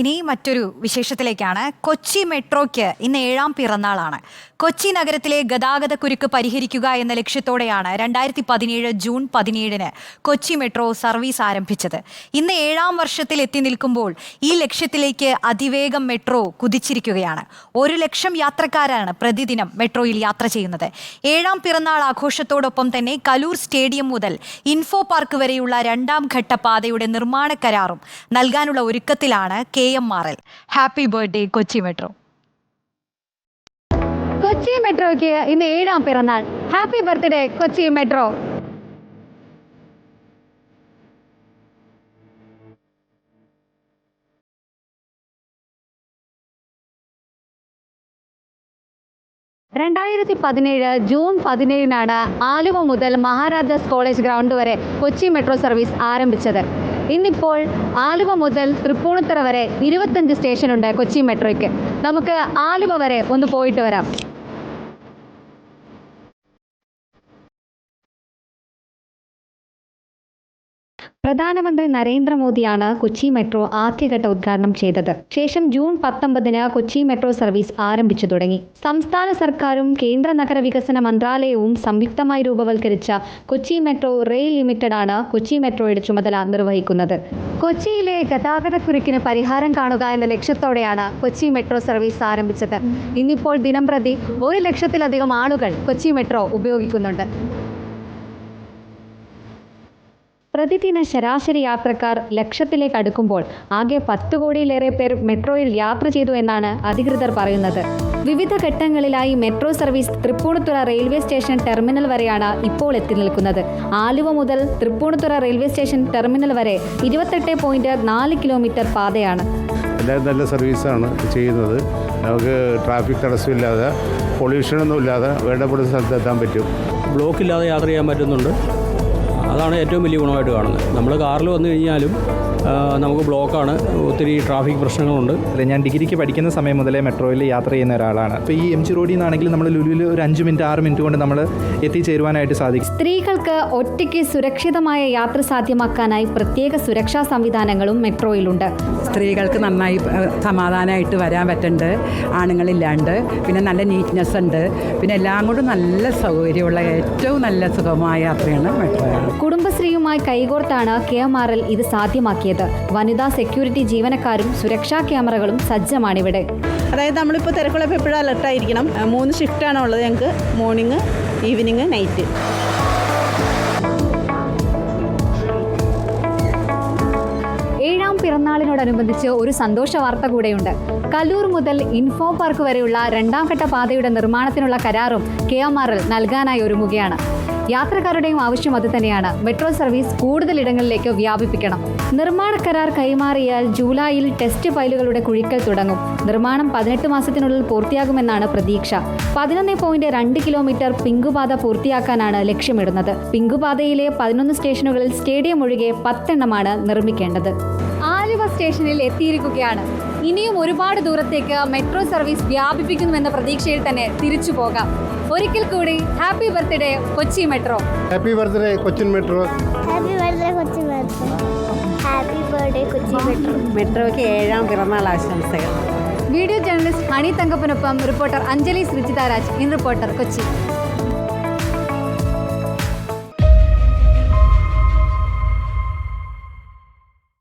ഇനി മറ്റൊരു വിശേഷത്തിലേക്കാണ്. കൊച്ചി മെട്രോയ്ക്ക് ഇന്ന് 7ാം പിറന്നാളാണ്. കൊച്ചി നഗരത്തിലെ ഗതാഗത കുരുക്ക് പരിഹരിക്കുക എന്ന ലക്ഷ്യത്തോടെയാണ് 2017 ജൂൺ 17-ന് കൊച്ചി മെട്രോ സർവീസ് ആരംഭിച്ചത്. ഇന്ന് 7ാം വർഷത്തിൽ എത്തി നിൽക്കുമ്പോൾ ഈ ലക്ഷ്യത്തിലേക്ക് അതിവേഗം മെട്രോ കുതിച്ചിരിക്കുകയാണ്. 1 ലക്ഷം യാത്രക്കാരാണ് പ്രതിദിനം മെട്രോയിൽ യാത്ര ചെയ്യുന്നത്. 7ാം പിറന്നാൾ ആഘോഷത്തോടൊപ്പം തന്നെ കലൂർ സ്റ്റേഡിയം മുതൽ ഇൻഫോ പാർക്ക് വരെയുള്ള 2ാം ഘട്ട പാതയുടെ നിർമ്മാണ കരാറും നൽകാനുള്ള ഒരുക്കത്തിലാണ് KMRL. Happy birthday Kochi Metro. Kochi മെട്രോയ്ക്ക് ഇന്ന് 7ാം പിറന്നാൾ. Happy birthday Kochi Metro. June 17-നാണ് ആലുവ മുതൽ മഹാരാജാസ് കോളേജ് ഗ്രൗണ്ട് വരെ കൊച്ചി മെട്രോ സർവീസ് ആരംഭിച്ചത്. ഇന്നിപ്പോൾ ആലുവ മുതൽ തൃപ്പൂണിത്തുറ വരെ 25 സ്റ്റേഷനുണ്ട് കൊച്ചി മെട്രോയ്ക്ക്. നമുക്ക് ആലുവ വരെ ഒന്ന് പോയിട്ട് വരാം. പ്രധാനമന്ത്രി നരേന്ദ്രമോദിയാണ് കൊച്ചി മെട്രോ ആദ്യഘട്ട ഉദ്ഘാടനം ചെയ്തത്. ശേഷം ജൂൺ 19-ന് കൊച്ചി മെട്രോ സർവീസ് ആരംഭിച്ചു തുടങ്ങി. സംസ്ഥാന സർക്കാരും കേന്ദ്ര നഗരവികസന മന്ത്രാലയവും സംയുക്തമായി രൂപവൽക്കരിച്ച കൊച്ചി മെട്രോ റെയിൽ ലിമിറ്റഡ് ആണ് കൊച്ചി മെട്രോയുടെ ചുമതല നിർവഹിക്കുന്നത്. കൊച്ചിയിലെ ഗതാഗതക്കുരുക്കിന് പരിഹാരം കാണുക എന്ന ലക്ഷ്യത്തോടെയാണ് കൊച്ചി മെട്രോ സർവീസ് ആരംഭിച്ചത്. ഇന്നിപ്പോൾ ദിനംപ്രതി 1 ലക്ഷത്തിലധികം ആളുകൾ കൊച്ചി മെട്രോ ഉപയോഗിക്കുന്നുണ്ട്. പ്രതിദിന ശരാശരി യാത്രക്കാർ ലക്ഷത്തിലേക്ക് അടുക്കുമ്പോൾ ആകെ 10 കോടിയിലേറെ പേർ മെട്രോയിൽ യാത്ര ചെയ്തു എന്നാണ് അധികൃതർ പറയുന്നത്. വിവിധ ഘട്ടങ്ങളിലായി metro service Tripunithura railway station terminal വരെയാണ് ഇപ്പോൾ എത്തി നിൽക്കുന്നത്. ആലുവ മുതൽ തൃപ്പൂണിത്തുറ റെയിൽവേ സ്റ്റേഷൻ ടെർമിനൽ വരെ 28.4 കിലോമീറ്റർ പാതയാണ്. എല്ലാവരും നല്ല സർവീസാണ് ചെയ്യുന്നത്. നമുക്ക് ട്രാഫിക് തടസ്സമില്ലാതെ പൊല്യൂഷനൊന്നും ഇല്ലാതെ വേണ്ടപ്പെട്ട സ്ഥലത്ത് എത്താൻ പറ്റും. ബ്ലോക്കില്ലാതെ യാത്ര ചെയ്യാൻ പറ്റുന്നുണ്ട്. അതാണ് ഏറ്റവും വലിയ ഗുണമായിട്ട് കാണുന്നത്. നമ്മൾ കാറിൽ വന്നു കഴിഞ്ഞാലും നമുക്ക് ബ്ലോക്കാണ്, ഒത്തിരി ട്രാഫിക് പ്രശ്നങ്ങളുണ്ട്. ഞാൻ ഡിഗ്രിക്ക് പഠിക്കുന്ന സമയം മുതലേ മെട്രോയിൽ യാത്ര ചെയ്യുന്ന ഒരാളാണ്. അപ്പോൾ ഈ MG റോഡിൽ നിന്നാണെങ്കിൽ നമ്മൾ ലുലുവിൽ ഒരു 5 മിനിറ്റ് 6 മിനിറ്റ് കൊണ്ട് നമ്മൾ എത്തിച്ചേരുവാനായിട്ട് സാധിക്കും. സ്ത്രീകൾക്ക് ഒറ്റയ്ക്ക് സുരക്ഷിതമായ യാത്ര സാധ്യമാക്കാനായി പ്രത്യേക സുരക്ഷാ സംവിധാനങ്ങളും മെട്രോയിലുണ്ട്. സ്ത്രീകൾക്ക് നന്നായി സമാധാനമായിട്ട് വരാൻ പറ്റുന്നുണ്ട്, ആണുങ്ങളില്ലാണ്ട്. പിന്നെ നല്ല നീറ്റ്നെസ് ഉണ്ട്. പിന്നെ എല്ലാം കൊണ്ടും നല്ല സൗകര്യമുള്ള ഏറ്റവും നല്ല സുഖമായ യാത്രയാണ് മെട്രോ. കുടുംബശ്രീയുമായി കൈകോർത്താണ് KMRL ഇത് സാധ്യമാക്കിയത്. വനിതാ സെക്യൂരിറ്റി ജീവനക്കാരും സുരക്ഷാ ക്യാമറകളും സജ്ജമാണിവിടെ. അതായത് നമ്മളിപ്പോൾ തിരക്കുള്ളപ്പോൾ എപ്പോഴും അലർട്ടായിരിക്കണം. 3 ഷിഫ്റ്റാണ് ഉള്ളത് ഞങ്ങൾക്ക്, മോർണിംഗ്, ഈവനിങ്, നൈറ്റ്. ഏഴാം പിറന്നാളിനോടനുബന്ധിച്ച് ഒരു സന്തോഷ വാർത്ത കൂടെയുണ്ട്. കലൂർ മുതൽ ഇൻഫോ പാർക്ക് വരെയുള്ള 2ാം ഘട്ട പാതയുടെ നിർമ്മാണത്തിനുള്ള കരാറും KMRL നൽകാനായി ഒരുങ്ങുകയാണ്. യാത്രക്കാരുടെയും ആവശ്യം അത് തന്നെയാണ്. മെട്രോ സർവീസ് കൂടുതൽ ഇടങ്ങളിലേക്ക് വ്യാപിപ്പിക്കണം. നിർമ്മാണ കരാർ കൈമാറിയാൽ ജൂലൈയിൽ ടെസ്റ്റ് ഫയലുകളുടെ കുഴിക്കൽ തുടങ്ങും. നിർമ്മാണം 18 മാസത്തിനുള്ളിൽ പൂർത്തിയാകുമെന്നാണ് പ്രതീക്ഷ. 11.2 കിലോമീറ്റർ പിങ്കുപാത പൂർത്തിയാക്കാനാണ് ലക്ഷ്യമിടുന്നത്. പിങ്കുപാതയിലെ 11 സ്റ്റേഷനുകളിൽ സ്റ്റേഡിയം ഒഴികെ 10 എണ്ണമാണ് നിർമ്മിക്കേണ്ടത്. ആലുവ സ്റ്റേഷനിൽ എത്തിയിരിക്കുകയാണ്. ഇനിയും ഒരുപാട് ദൂരത്തേക്ക് മെട്രോ സർവീസ് വ്യാപിപ്പിക്കുന്നുവെന്ന പ്രതീക്ഷയിൽ തന്നെ തിരിച്ചു പോകാം. ഒരിക്കൽ കൂടി happy birthday Kochi Metro. Happy birthday Cochin Metro. Happy birthday Kochi Metro. Happy birthday Kochi Metro. മെട്രോയ്ക്ക് 7ാം പിറന്നാൾ ആശംസകൾ. വീഡിയോ ജേർണലിസ്റ്റ് ഹണി തങ്കപ്പനൊപ്പം Reporter Anjali Sreejitharaj, in Reporter Kochi.